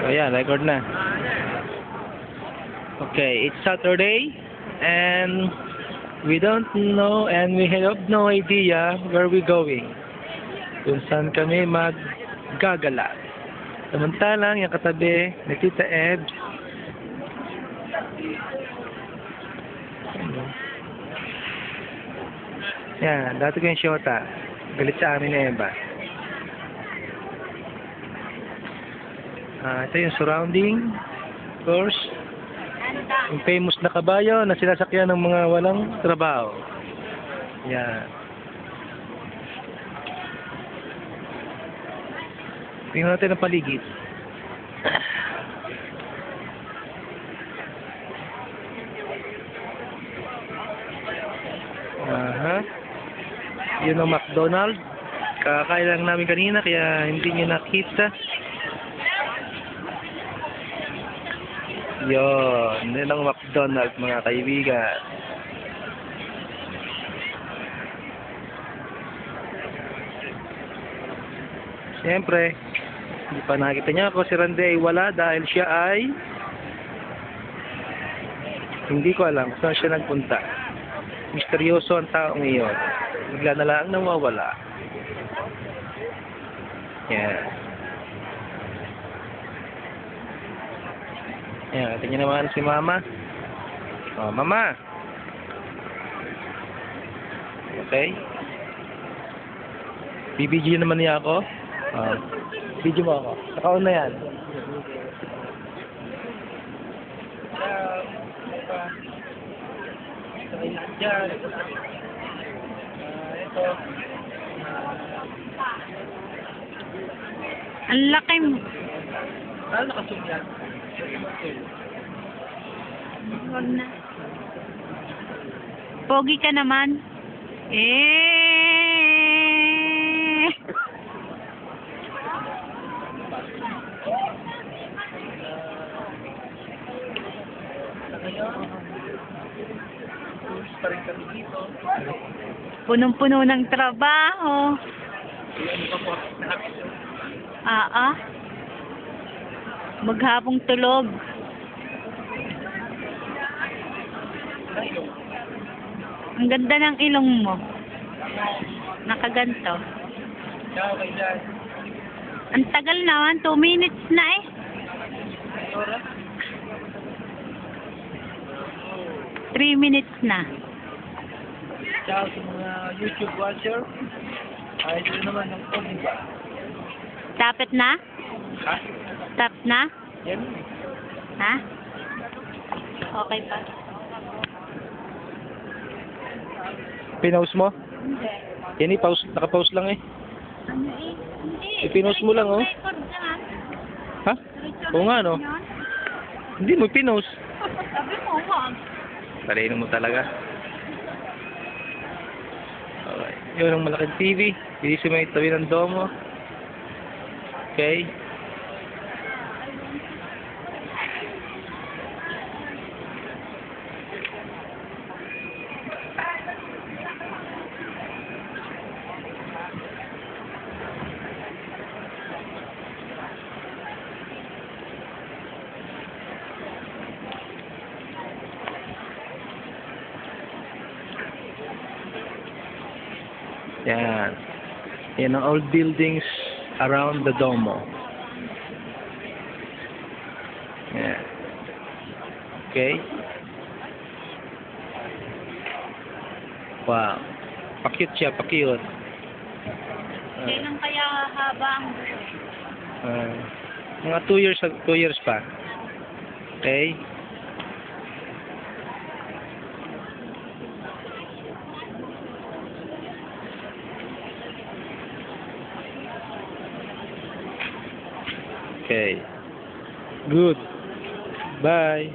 Ayan, record na. Okay, it's Saturday and we don't know and we have no idea where we're going. Kung saan kami maggagala. Samantalang yung katabi ni Tita Ed. Yan, dati ko yung Shota. Galit sa amin ni Eva. Ito yung surrounding. Of course. Yung famous na kabayo na sinasakyan ng mga walang trabaho. Yan. Tingnan natin ang paligid. Yun ang McDonald's. Kakain lang namin kanina kaya hindi nyo nakita. Yun. Yun ang McDonald's mga kaibigan. Siyempre, hindi pa nakita niya ako. Si Randy ay wala dahil siya ay hindi ko alam saan siya nagpunta. Misteryoso ang taong iyon. Bigla na lang nawawala. Yan. Yan. Tingnan naman si Mama. Oh, Mama. Okay. Bibidyo naman niya ako. Oh. Video mo ako. Nakaon na yan. Ito. Ang laki mo. Ano nakasum yan? Huwag na. Pogi ka naman. Pa rin kami dito. Punong-puno ng trabaho. Maghapong tulog. Ang ganda ng ilong mo. Nakaganto. Ang tagal naman, 2 minutes na eh. 3 minutes na. Ciao sa mga YouTube watcher. Ay, ito naman ng Oliva. Tapit na? Ha? Tap na? Yan. Ha? Okay pa. Pinost mo? Hindi. Yan pause, naka-pause lang eh. Ano eh? Hindi. Pinost mo lang oh. Record naman. Ha? Oo nga no. Hindi mo pinost. Sabi mo, wag. Talino mo talaga. Okay. Yun ang malaking TV. Hindi siya may tabi ng domo. Okay. Yan. Yan ang old buildings around the Domo. Yan. Okay. Wow. Pakit siya, pakiyot. Kailan kaya haba ang mga 2 years pa. Okay. Okay. Good. Bye.